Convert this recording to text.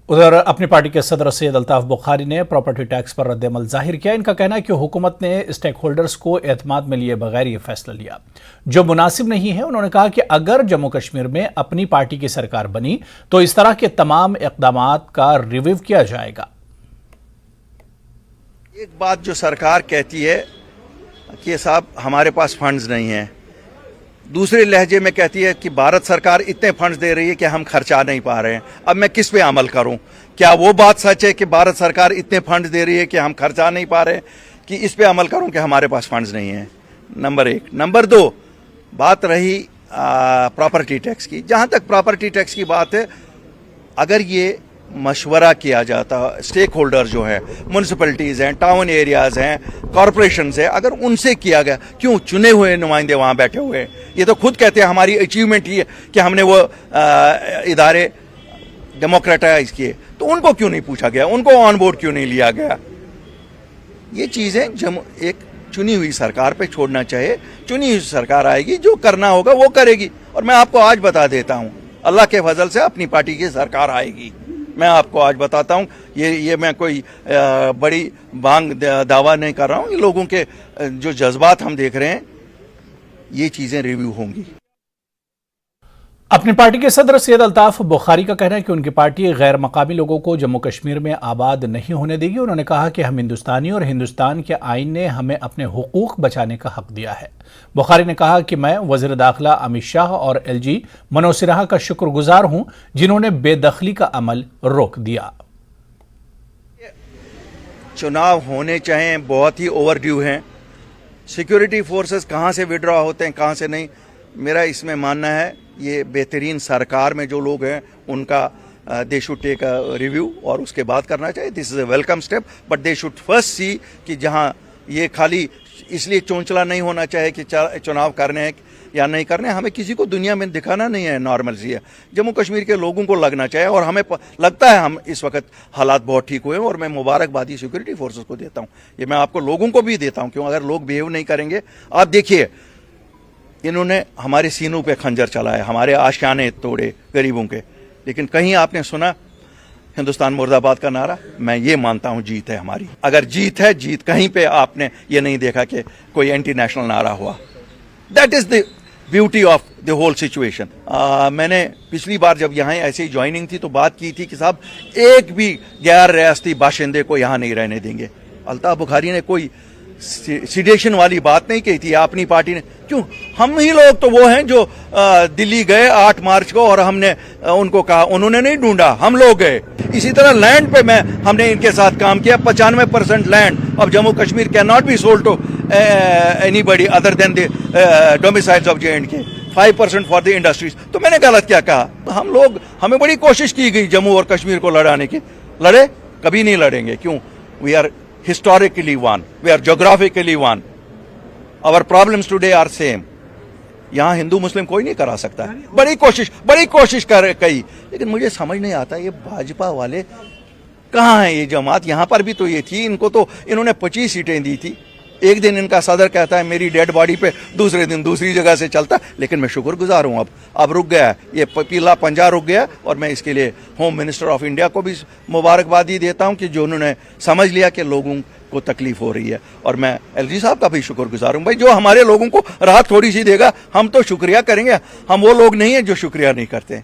उधर अपनी पार्टी के सदर सैयद अल्ताफ बुखारी ने प्रॉपर्टी टैक्स पर रद्दअमल जाहिर किया। इनका कहना है कि हुकूमत ने स्टेक होल्डर्स को एतमाद में लिए बगैर ये फैसला लिया जो मुनासिब नहीं है। उन्होंने कहा कि अगर जम्मू कश्मीर में अपनी पार्टी की सरकार बनी तो इस तरह के तमाम इक़दामात का रिव्यू किया जाएगा। एक बात जो सरकार कहती है कि साहब हमारे पास फंड्स नहीं हैं, दूसरे लहजे में कहती है कि भारत सरकार इतने फंड्स दे रही है कि हम खर्चा नहीं पा रहे हैं। अब मैं किस पे अमल करूं? क्या वो बात सच है कि भारत सरकार इतने फंड्स दे रही है कि हम खर्चा नहीं पा रहे हैं, कि इस पे अमल करूं कि हमारे पास फंड्स नहीं हैं? नंबर एक। नंबर दो, बात रही प्रॉपर्टी टैक्स की। जहां तक प्रॉपर्टी टैक्स की बात है, अगर ये मशवरा किया जाता, स्टेक होल्डर जो है, म्यूनसिपैलिटीज़ हैं, टाउन एरियाज़ हैं, कॉरपोरेशंस हैं, अगर उनसे किया गया, क्यों चुने हुए नुमाइंदे वहाँ बैठे हुए हैं? ये तो खुद कहते हैं हमारी अचीवमेंट ही है कि हमने वो इदारे डेमोक्रेटाइज किए, तो उनको क्यों नहीं पूछा गया? उनको ऑन बोर्ड क्यों नहीं लिया गया? ये चीज़ें एक चुनी हुई सरकार पे छोड़ना चाहिए। चुनी हुई सरकार आएगी, जो करना होगा वो करेगी। और मैं आपको आज बता देता हूँ, अल्लाह के फजल से अपनी पार्टी की सरकार आएगी। मैं आपको आज बताता हूँ, ये मैं कोई बड़ी बांग दावा नहीं कर रहा हूँ। ये लोगों के जो जज्बात हम देख रहे हैं, ये चीज़ें रिव्यू होंगी। अपनी पार्टी के सदर सैयद अल्ताफ बुखारी का कहना है कि उनकी पार्टी गैर मकामी लोगों को जम्मू कश्मीर में आबाद नहीं होने देगी। उन्होंने कहा कि हम हिंदुस्तानी और हिंदुस्तान के आईन ने हमें अपने हुकूक बचाने का हक दिया है। बुखारी ने कहा कि मैं वज़ीर दाखिला अमित शाह और LG मनोज सिन्हा का शुक्रगुजार हूं जिन्होंने बेदखली का अमल रोक दिया। चुनाव होने चाहें, बहुत ही ओवरड्यू हैं। सिक्योरिटी फोर्सेस कहाँ से विड्रॉ होते हैं, कहाँ से नहीं, मेरा इसमें मानना है ये बेहतरीन सरकार में जो लोग हैं उनका they should take a review और उसके बाद करना चाहिए। This is a welcome step, but they should first see कि जहां ये खाली इसलिए चोंचला नहीं होना चाहिए कि चुनाव करने हैं या नहीं करने। हमें किसी को दुनिया में दिखाना नहीं है, नॉर्मल सी है। जम्मू कश्मीर के लोगों को लगना चाहिए और हमें लगता है हम इस वक्त हालात बहुत ठीक हुए हैं और मैं मुबारकबादी सिक्योरिटी फोर्सेस को देता हूँ। ये मैं आपको लोगों को भी देता हूँ, क्यों अगर लोग बिहेव नहीं करेंगे। आप देखिए, इन्होंने हमारे सीनों पे खंजर चलाए, हमारे आशियाने तोड़े गरीबों के, लेकिन कहीं आपने सुना हिंदुस्तान मुर्दाबाद का नारा? मैं ये मानता हूं जीत है हमारी। अगर जीत है, जीत कहीं पे आपने ये नहीं देखा कि कोई एंटी नेशनल नारा हुआ। That is the beauty of the whole situation. मैंने पिछली बार जब यहाँ ऐसे ही ज्वाइनिंग थी तो बात की थी कि साहब एक भी गैर रियासती बाशिंदे को यहाँ नहीं रहने देंगे। अल्ताफ बुखारी ने कोई सिडेशन वाली बात नहीं कही थी, अपनी पार्टी ने। क्यों? हम ही लोग तो वो हैं जो दिल्ली गए 8 मार्च को और हमने उनको कहा, उन्होंने नहीं ढूंढा, हम लोग गए। इसी तरह लैंड पे हमने इनके साथ काम किया। 95% land of Jammu Kashmir can not be sold to anybody other than the domiciles of J&K, 5% for the industries. तो मैंने गलत क्या कहा? हमें बड़ी कोशिश की गई जम्मू और कश्मीर को लड़ाने की। लड़े? कभी नहीं लड़ेंगे। क्यों? We are historically one, we are geographically one, our problems today are same। यहाँ हिंदू मुस्लिम कोई नहीं करा सकता। बड़ी कोशिश कई, लेकिन मुझे समझ नहीं आता ये भाजपा वाले कहाँ हैं? ये जमात यहाँ पर भी तो ये थी, इनको तो इन्होंने 25 सीटें दी थी। एक दिन इनका सदर कहता है मेरी डेड बॉडी पे, दूसरे दिन दूसरी जगह से चलता। लेकिन मैं शुक्रगुजार हूँ, अब रुक गया ये पीला पंजा रुक गया। और मैं इसके लिए होम मिनिस्टर ऑफ इंडिया को भी मुबारकबादी देता हूँ कि जो उन्होंने समझ लिया कि लोगों को तकलीफ हो रही है। और मैं LG साहब का भी शुक्रगुजार हूँ। भाई जो हमारे लोगों को राहत थोड़ी सी देगा हम तो शुक्रिया करेंगे। हम वो लोग नहीं हैं जो शुक्रिया नहीं करते।